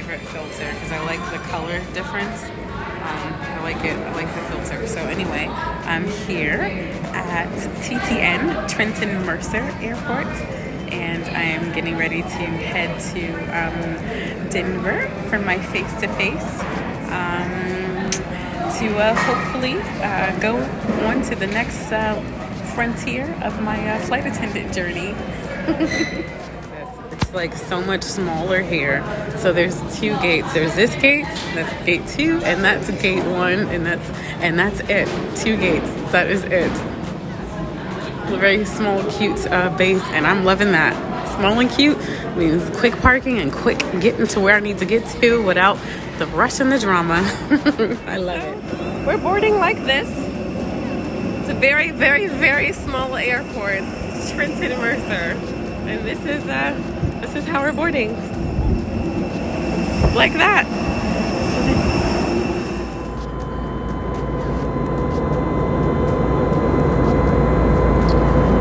favorite filter because I like the color difference. I like it. I like the filter. So anyway, I'm here at TTN, Trenton Mercer Airport, and I am getting ready to head to Denver for my face-to-face to hopefully go on to the next frontier of my flight attendant journey. It's like so much smaller here. So there's two gates. There's this gate, that's gate 2, and that's gate 1, and that's it. 2 gates. That is it. A very small, cute base, and I'm loving that. Small and cute means quick parking and quick getting to where I need to get to without the rush and the drama. I love it. We're boarding like this. It's a very, very, very small airport, Trenton Mercer, and this is how we're boarding. Like that.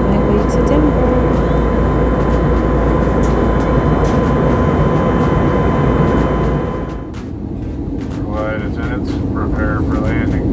My way to Denver. Flight attendants, prepare for landing.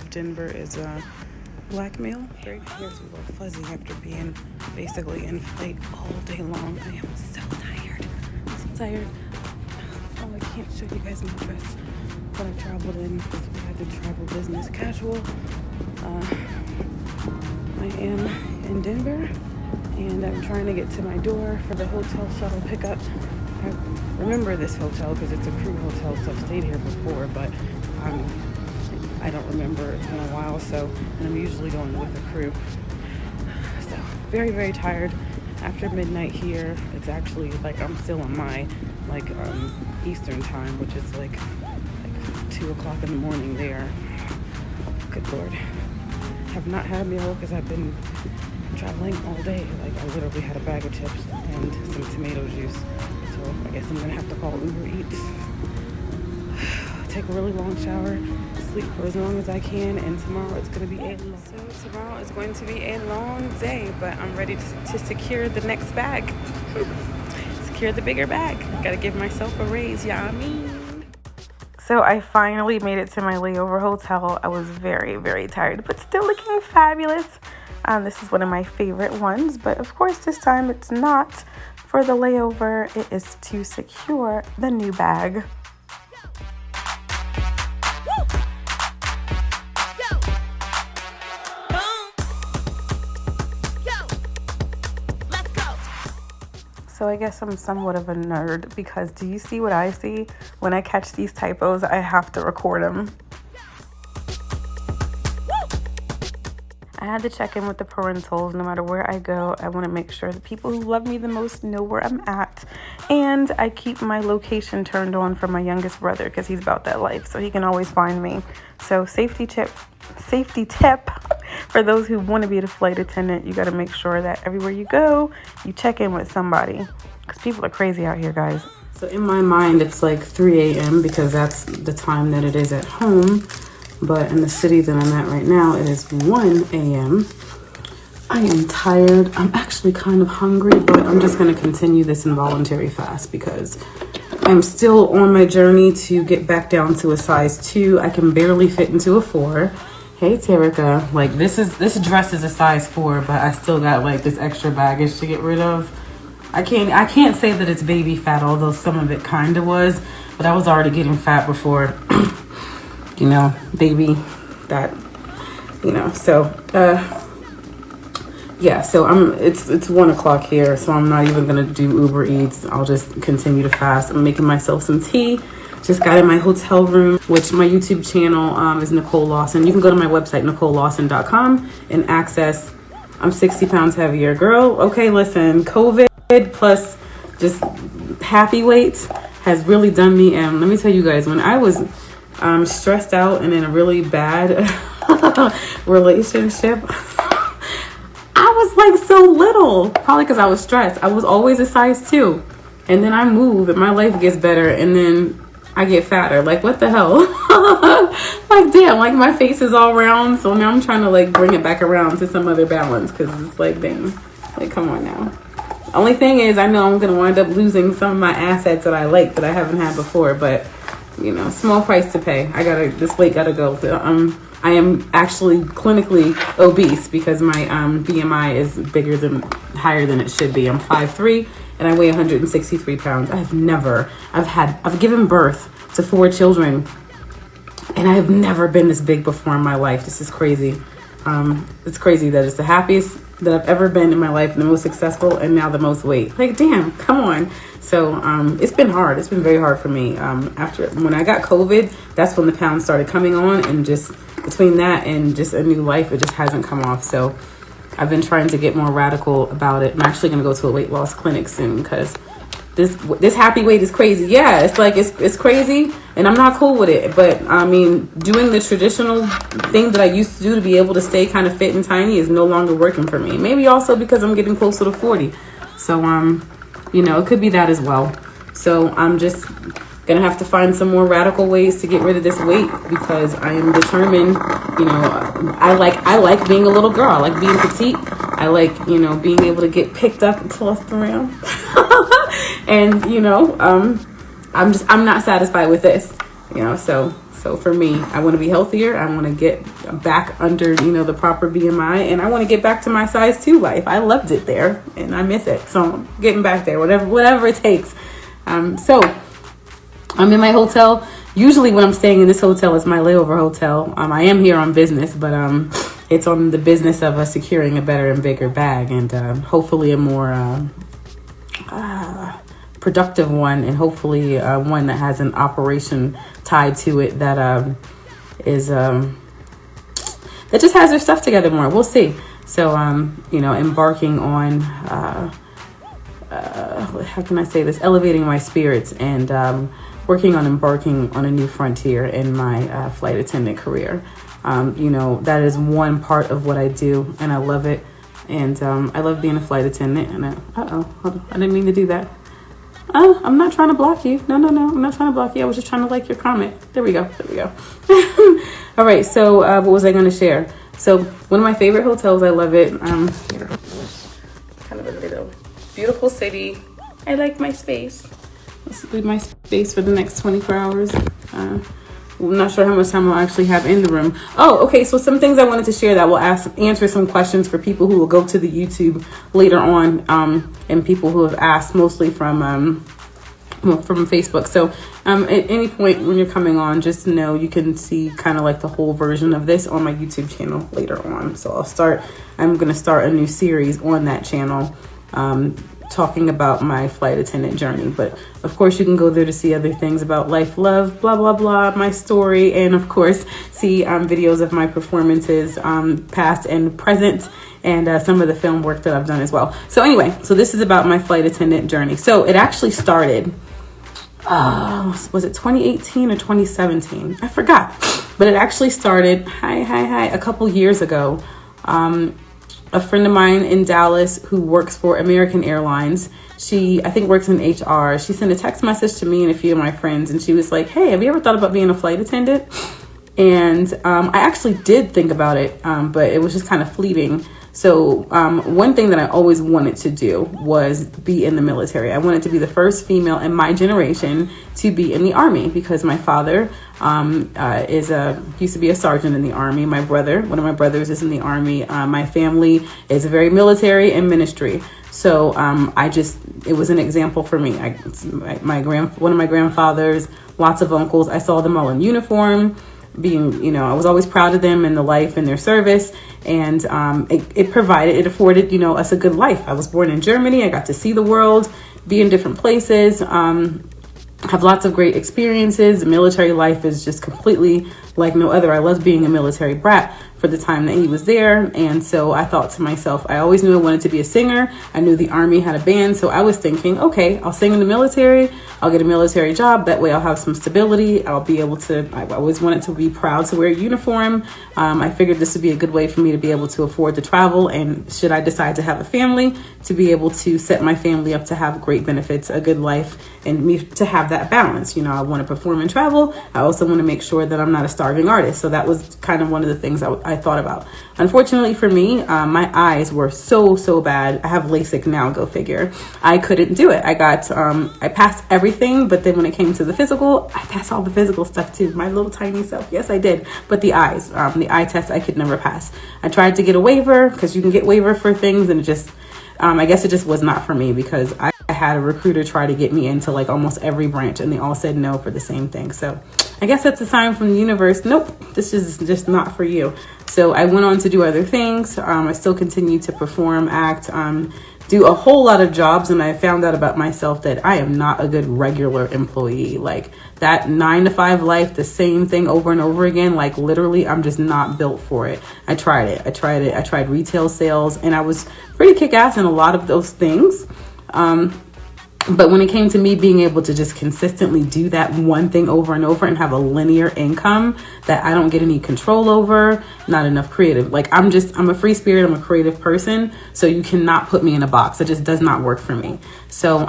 Denver is blackmail. Very here's a little fuzzy after being basically in flight all day long. I am so tired. So tired. Oh, I can't show you guys my dress that I traveled in because we had to travel business casual. I am in Denver and I'm trying to get to my door for the hotel shuttle pickup. I remember this hotel because it's a crew hotel, so I've stayed here before, but I don't remember. It's been a while, and I'm usually going with a crew. So very, very tired. After midnight here, it's actually like I'm still on my Eastern time, which is like 2 o'clock in the morning there. Good Lord. Have not had a meal because I've been traveling all day. Like I literally had a bag of chips and some tomato juice. So I guess I'm gonna have to call Uber Eats. Take a really long shower, sleep for as long as I can, and tomorrow it's going to be tomorrow is going to be a long day, but I'm ready to secure the next bag. Secure the bigger bag. Gotta give myself a raise, yeah, I mean. So I finally made it to my layover hotel. I was very, very tired, but still looking fabulous. This is one of my favorite ones, but of course this time it's not for the layover. It is to secure the new bag. So I guess I'm somewhat of a nerd because do you see what I see? When I catch these typos, I have to record them. I had to check in with the parentals. No matter where I go, I want to make sure the people who love me the most know where I'm at. And I keep my location turned on for my youngest brother because he's about that life, so he can always find me. So safety tip for those who want to be a flight attendant, you got to make sure that everywhere you go, you check in with somebody because people are crazy out here, guys. So in my mind, it's like 3 a.m. because that's the time that it is at home. But in the city that I'm at right now, it is 1 a.m. I am tired. I'm actually kind of hungry, but I'm just going to continue this involuntary fast because I'm still on my journey to get back down to a size 2. I can barely fit into a 4. Hey, Terica. Like this dress is a size 4, but I still got like this extra baggage to get rid of. I can't say that it's baby fat, although some of it kind of was, but I was already getting fat before, you know, baby that, you know, so, yeah, so it's 1 o'clock here, so I'm not even going to do Uber Eats. I'll just continue to fast. I'm making myself some tea. Just got in my hotel room, which my YouTube channel is Nicole Lawson. You can go to my website, NicoleLawson.com, and access. I'm 60 pounds heavier. Girl, okay, listen, COVID plus just happy weights has really done me. And let me tell you guys, when I was stressed out and in a really bad relationship. I was like so little, probably because I was stressed. I was always a size 2. And then I move and my life gets better and then I get fatter. Like, what the hell? Like, damn, like my face is all round. So now I'm trying to like bring it back around to some other balance because it's like, damn, like, come on now. Only thing is, I know I'm going to wind up losing some of my assets that I like that I haven't had before. But, you know, small price to pay. This weight got to go. I am actually clinically obese because my BMI is higher than it should be. I'm 5'3". And I weigh 163 pounds. I've given birth to 4 children and I have never been this big before in my life. This is crazy. It's crazy that it's the happiest that I've ever been in my life, the most successful, and now the most weight. Like, damn, come on. So it's been hard. It's been very hard for me. When I got COVID, that's when the pounds started coming on, and just between that and just a new life, it just hasn't come off. So I've been trying to get more radical about it. I'm actually going to go to a weight loss clinic soon because this happy weight is crazy. Yeah, it's like it's crazy, and I'm not cool with it. But I mean, doing the traditional thing that I used to do to be able to stay kind of fit and tiny is no longer working for me. Maybe also because I'm getting closer to 40. So you know, it could be that as well. So I'm just gonna have to find some more radical ways to get rid of this weight because I am determined. You know, I like being a little girl. I like being petite. I like, you know, being able to get picked up and tossed around. And, you know, I'm not satisfied with this, you know, so for me, I want to be healthier. I want to get back under, you know, the proper BMI, and I want to get back to my size 2 life. I loved it there and I miss it. So I'm getting back there, whatever it takes. So I'm in my hotel. Usually when I'm staying in this hotel, it's my layover hotel. I am here on business, but it's on the business of securing a better and bigger bag, and hopefully a more productive one, and hopefully one that has an operation tied to it that is that just has their stuff together more. We'll see. So you know, embarking on how can I say this? Elevating my spirits and working on embarking on a new frontier in my flight attendant career. You know, that is one part of what I do, and I love it. And I love being a flight attendant. And hold on. I didn't mean to do that. I'm not trying to block you. No. I'm not trying to block you. I was just trying to like your comment. There we go. All right. So what was I going to share? So one of my favorite hotels. I love it. Here. Kind of a little beautiful city. I like my space. This will be my space for the next 24 hours. I'm not sure how much time I'll actually have in the room. Oh, okay. So some things I wanted to share that will answer some questions for people who will go to the YouTube later on, and people who have asked mostly from Facebook. So at any point when you're coming on, just know you can see kind of like the whole version of this on my YouTube channel later on. So I'm going to start a new series on that channel, talking about my flight attendant journey. But of course you can go there to see other things about life, love, blah blah blah, my story, and of course see videos of my performances, past and present, and some of the film work that I've done as well. So anyway, so this is about my flight attendant journey. So it actually started was it 2018 or 2017? I forgot, but it actually started a couple years ago. A friend of mine in Dallas who works for American Airlines, she, I think, works in HR. She sent a text message to me and a few of my friends, and she was like, hey, have you ever thought about being a flight attendant? And I actually did think about it, but it was just kind of fleeting. So one thing that I always wanted to do was be in the military. I wanted to be the first female in my generation to be in the Army because my father used to be a sergeant in the Army. One of my brothers is in the Army. My family is very military and ministry. So it was an example for me. One of my grandfathers, lots of uncles, I saw them all in uniform. I was always proud of them and the life and their service, and it afforded, us a good life. I was born in Germany. I got to see the world, be in different places, have lots of great experiences. Military life is just completely like no other. I love being a military brat for the time that he was there. And so I thought to myself, I always knew I wanted to be a singer. I knew the Army had a band. So I was thinking, okay, I'll sing in the military. I'll get a military job. That way I'll have some stability. I'll be able to, I always wanted to be proud to wear a uniform. I figured this would be a good way for me to be able to afford to travel. And should I decide to have a family, to be able to set my family up to have great benefits, a good life, and me to have that balance. You know, I want to perform and travel. I also want to make sure that I'm not a starving artist. So that was kind of one of the things I thought about. Unfortunately for me, my eyes were so bad. I have LASIK now, go figure. I couldn't do it. I passed everything, but then when it came to the physical, I passed all the physical stuff too. My little tiny self, yes I did. But the eyes, the eye test, I could never pass. I tried to get a waiver, because you can get waiver for things, and it just, I guess it just was not for me, because I had a recruiter try to get me into like almost every branch, and they all said no for the same thing. So I guess that's a sign from the universe. Nope, this is just not for you. So I went on to do other things. I still continue to perform, act, do a whole lot of jobs. And I found out about myself that I am not a good regular employee. Like that 9-to-5 life, the same thing over and over again. Like literally, I'm just not built for it. I tried it. I tried retail sales, and I was pretty kick-ass in a lot of those things. But when it came to me being able to just consistently do that one thing over and over and have a linear income that I don't get any control over, not enough creative. Like I'm a free spirit. I'm a creative person. So you cannot put me in a box. It just does not work for me. So,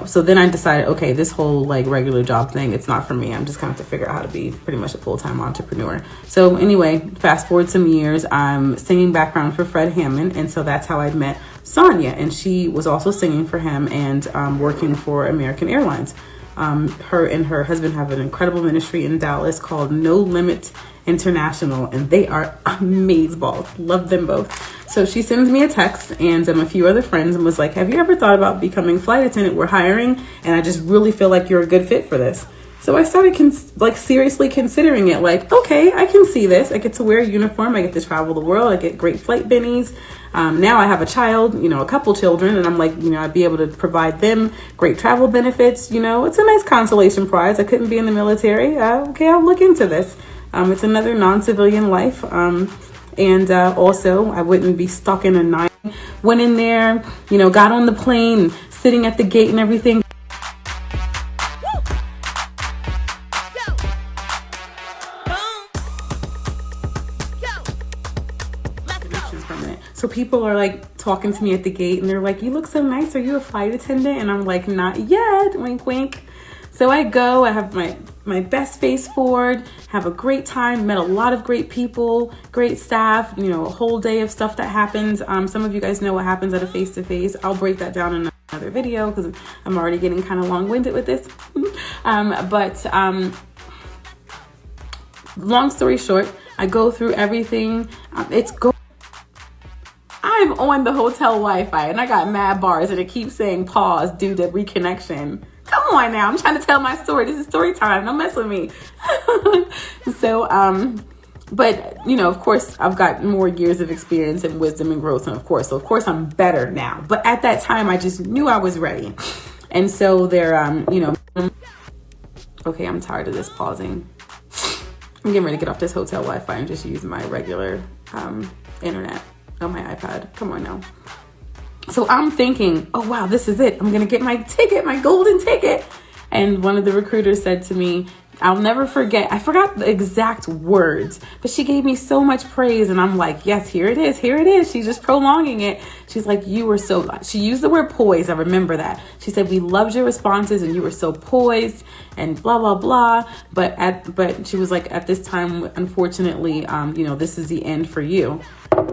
so then I decided, okay, this whole like regular job thing, it's not for me. I'm just going to have to figure out how to be pretty much a full-time entrepreneur. So anyway, fast forward some years, I'm singing background for Fred Hammond. And so that's how I met Sonia, and she was also singing for him and working for American Airlines. Her and her husband have an incredible ministry in Dallas called No Limit International, and they are amazeballs. Love them both. So she sends me a text and a few other friends and was like, have you ever thought about becoming flight attendant? We're hiring, and I just really feel like you're a good fit for this. So I started seriously considering it. Like, okay, I can see this. I get to wear a uniform. I get to travel the world. I get great flight bennies. Now I have a child, a couple children, and I'm like, I'd be able to provide them great travel benefits. It's a nice consolation prize. I couldn't be in the military. Okay, I'll look into this. It's another non-civilian life. And also I wouldn't be stuck in a 9. Went in there, got on the plane, sitting at the gate and everything. So people are like talking to me at the gate, and they're like, you look so nice. Are you a flight attendant? And I'm like, not yet. Wink, wink. So I go, I have my best face forward, have a great time, met a lot of great people, great staff, a whole day of stuff that happens. Some of you guys know what happens at a face-to-face. I'll break that down in another video because I'm already getting kind of long-winded with this. Long story short, I go through everything. I'm on the hotel Wi-Fi and I got mad bars and it keeps saying pause due to reconnection. Come on now, I'm trying to tell my story. This is story time. Don't mess with me. So, but of course I've got more years of experience and wisdom and growth. And of course I'm better now. But at that time, I just knew I was ready. And so they're, okay, I'm tired of this pausing. I'm getting ready to get off this hotel Wi-Fi and just use my regular internet on my iPad. Come on now. So I'm thinking, oh wow, this is it. I'm gonna get my ticket, my golden ticket. And one of the recruiters said to me, I'll never forget. I forgot the exact words, but she gave me so much praise. And I'm like, yes, here it is. Here it is. She's just prolonging it. She's like, you were so, she used the word poised. I remember that. She said, we loved your responses and you were so poised and blah, blah, blah. But she was like, at this time, unfortunately, this is the end for you.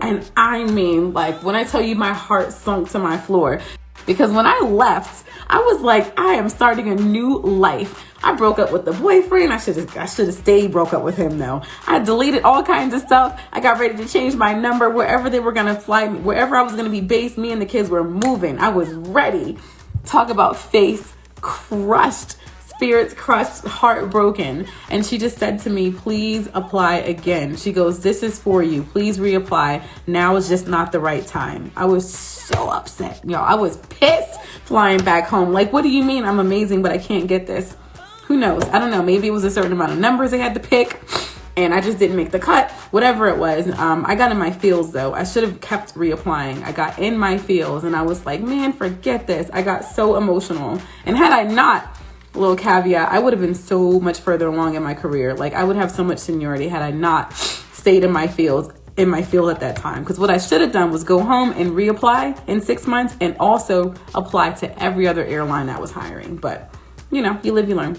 And I mean, like, when I tell you my heart sunk to my floor, because when I left, I was like, I am starting a new life. I broke up with the boyfriend. I should have stayed broke up with him though. I deleted all kinds of stuff. I got ready to change my number wherever they were going to fly me, wherever I was going to be based. Me and the kids were moving. I was ready. Talk about face crushed, spirits crushed, heartbroken. And she just said to me, please apply again. She goes, this is for you. Please reapply. Now is just not the right time. I was so upset. Y'all, I was pissed flying back home. Like, what do you mean I'm amazing, but I can't get this? Who knows? I don't know. Maybe it was a certain amount of numbers they had to pick. and I just didn't make the cut, whatever it was. I got in my feels though. I should have kept reapplying. I got in my feels and I was like, man, forget this. I got so emotional. And had I not, little caveat, I would have been so much further along in my career. Like I would have so much seniority had I not stayed in my field at that time. Because what I should have done was go home and reapply in 6 months and also apply to every other airline that was hiring. But you know, you live, you learn.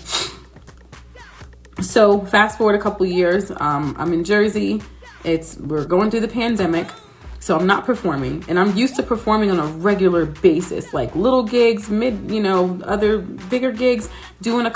So fast forward a couple years, I'm in Jersey. We're going through the pandemic. So I'm not performing, and I'm used to performing on a regular basis, like little gigs, other bigger gigs, doing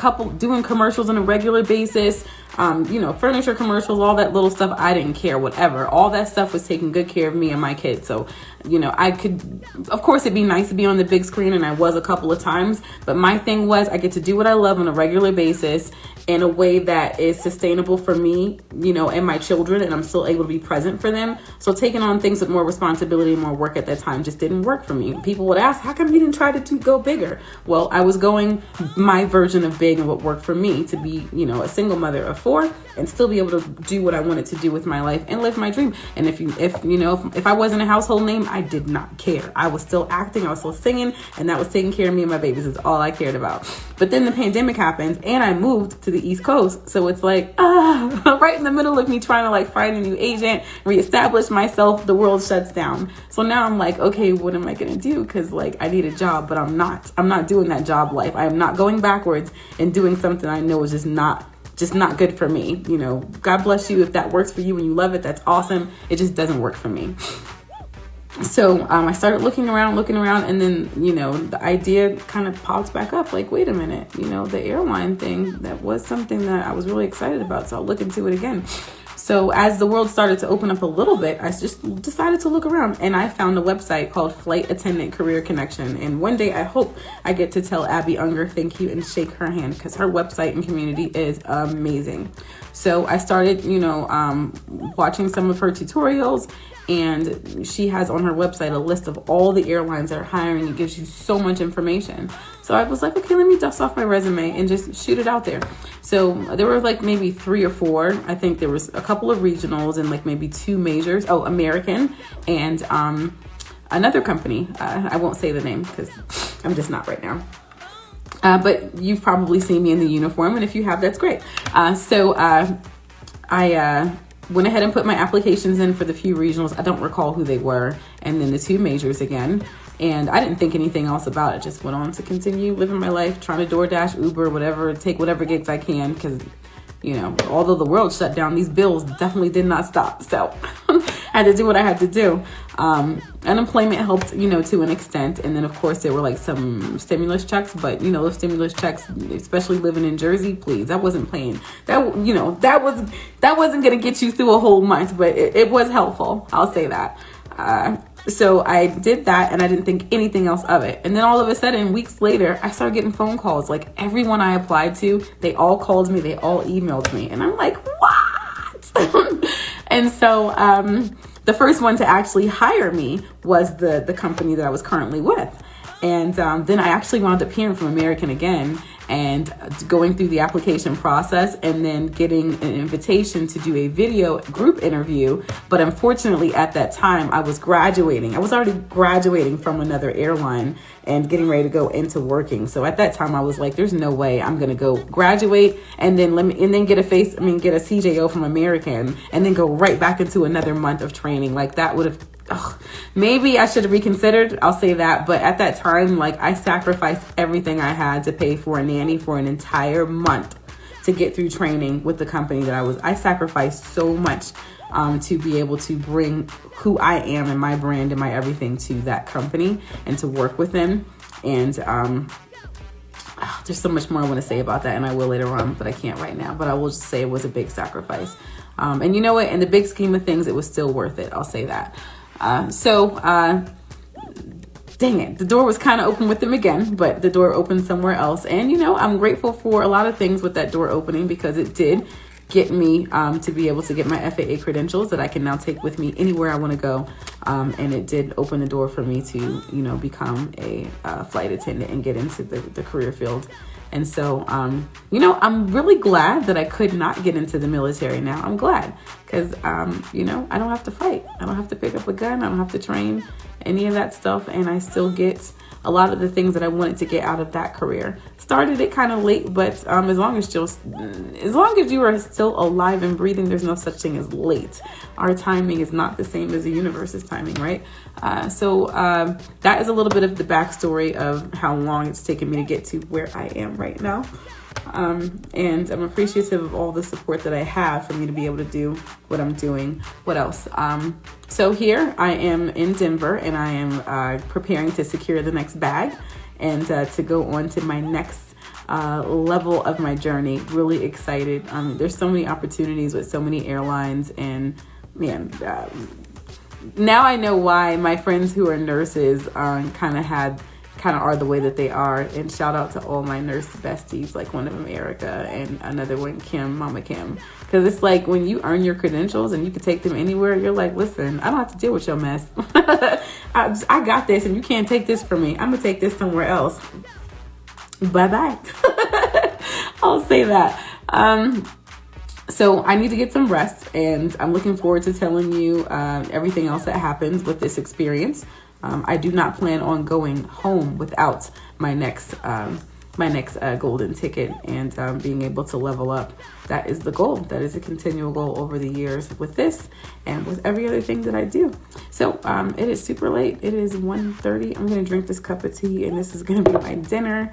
commercials on a regular basis, furniture commercials, all that little stuff. I didn't care, whatever. All that stuff was taking good care of me and my kids. So, I could, of course, it'd be nice to be on the big screen, and I was a couple of times, but my thing was I get to do what I love on a regular basis in a way that is sustainable for me, and my children, and I'm still able to be present for them. So taking on things with more responsibility and more work at that time just didn't work for me. People would ask, how come you didn't try to go bigger? Well, I was going my version of big and what worked for me to be, a single mother of 4 and still be able to do what I wanted to do with my life and live my dream. And if I wasn't a household name, I did not care. I was still acting, I was still singing, and that was taking care of me and my babies is all I cared about. But then the pandemic happens and I moved to the East Coast. So it's like, right in the middle of me trying to find a new agent, reestablish myself, the world shuts down. So now I'm like, okay, what am I going to do? Cause I need a job, but I'm not doing that job life. I am not going backwards and doing something I know is just not good for me. God bless you. If that works for you and you love it, that's awesome. It just doesn't work for me. So I started looking around, and then, the idea kind of popped back up. Like, wait a minute, the airline thing, that was something that I was really excited about. So I'll look into it again. So as the world started to open up a little bit, I just decided to look around, and I found a website called Flight Attendant Career Connection. And one day I hope I get to tell Abby Unger thank you and shake her hand, because her website and community is amazing. So I started, watching some of her tutorials, and she has on her website a list of all the airlines that are hiring. It gives you so much information. So I was like, okay, let me dust off my resume and just shoot it out there. So there were maybe 3 or 4. I think there was a couple of regionals and maybe 2 majors. Oh, American and another company. I won't say the name because I'm just not right now. But you've probably seen me in the uniform, and if you have, that's great. So I went ahead and put my applications in for the few regionals. I don't recall who they were. And then the 2 majors again. And I didn't think anything else about it. Just went on to continue living my life, trying to DoorDash, Uber, whatever, take whatever gigs I can. Because, although the world shut down, these bills definitely did not stop. So I had to do what I had to do. Unemployment helped, to an extent. And then, of course, there were some stimulus checks. But, those stimulus checks, especially living in Jersey, please, I wasn't paying. That wasn't going to get you through a whole month. But it was helpful. I'll say that. So I did that, and I didn't think anything else of it. And then all of a sudden, weeks later, I started getting phone calls. Everyone I applied to, they all called me, they all emailed me. And I'm like, what? And so the first one to actually hire me was the company that I was currently with. And then I actually wound up hearing from American again and going through the application process and then getting an invitation to do a video group interview. But unfortunately, at that time, I was graduating. I was already graduating from another airline and getting ready to go into working. So at that time, I was like, there's no way I'm going to go graduate and then get a CJO from American and then go right back into another month of training. That would have, maybe I should have reconsidered. I'll say that. But at that time, I sacrificed everything I had to pay for a nanny for an entire month to get through training with the company that I sacrificed so much to be able to bring who I am and my brand and my everything to that company and to work with them. And there's so much more I want to say about that, and I will later on, but I can't right now. But I will just say it was a big sacrifice. And you know what? In the big scheme of things, it was still worth it. I'll say that. Dang it, the door was kind of open with them again, but the door opened somewhere else. And, I'm grateful for a lot of things with that door opening because it did get me to be able to get my FAA credentials that I can now take with me anywhere I want to go. And it did open the door for me to, you know, become a flight attendant and get into the career field. And so, you know, I'm really glad that I could not get into the military now. I'm glad because, you know, I don't have to fight. I don't have to pick up a gun. I don't have to train any of that stuff. And I still get a lot of the things that I wanted to get out of that career. Started it kind of late, but as long as you are still alive and breathing, there's no such thing as late. Our timing is not the same as the universe's timing, right? So that is a little bit of the backstory of how long it's taken me to get to where I am right now. And I'm appreciative of all the support that I have for me to be able to do what I'm doing. What else? So here I am in Denver, and I am preparing to secure the next bag and to go on to my next level of my journey. Really excited. There's so many opportunities with so many airlines, and man, now I know why my friends who are nurses kind of are the way that they are. And shout out to all my nurse besties, like one of them Erica and another one Kim, Mama Kim, because it's like when you earn your credentials and you can take them anywhere, you're like, listen, I don't have to deal with your mess. I got this, and you can't take this from me. I'm gonna take this somewhere else. Bye-bye. I'll say that. So I need to get some rest, and I'm looking forward to telling you everything else that happens with this experience. I do not plan on going home without my next golden ticket and being able to level up. That is the goal. That is a continual goal over the years with this and with every other thing that I do. So it is super late. It is 1:30. I'm going to drink this cup of tea, and this is going to be my dinner.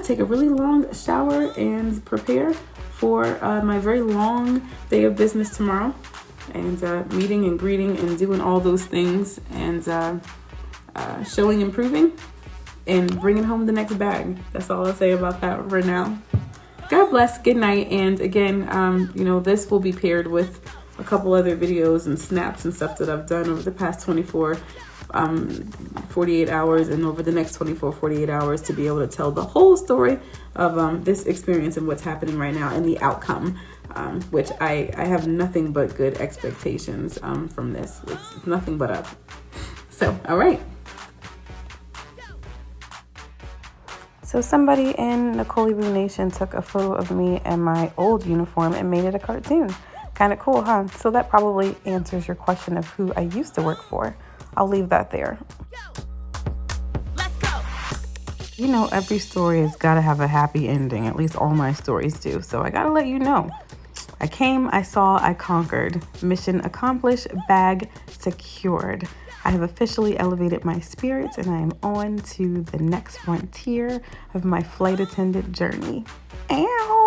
Take a really long shower and prepare for my very long day of business tomorrow. And meeting and greeting and doing all those things, and showing, improving, and bringing home the next bag. That's all I'll say about that for now. God bless. Good night. And again, you know, this will be paired with a couple other videos and snaps and stuff that I've done over the past 48 hours and over the next 48 hours to be able to tell the whole story of this experience and what's happening right now and the outcome. Which I have nothing but good expectations from this. It's nothing but up. So, all right. So somebody in Nicolyboo Nation took a photo of me in my old uniform and made it a cartoon. Kind of cool, huh? So that probably answers your question of who I used to work for. I'll leave that there. Let's go. You know, every story has got to have a happy ending. At least all my stories do. So I got to let you know. I came, I saw, I conquered. Mission accomplished, bag secured. I have officially elevated my spirits, and I am on to the next frontier of my flight attendant journey. Ow!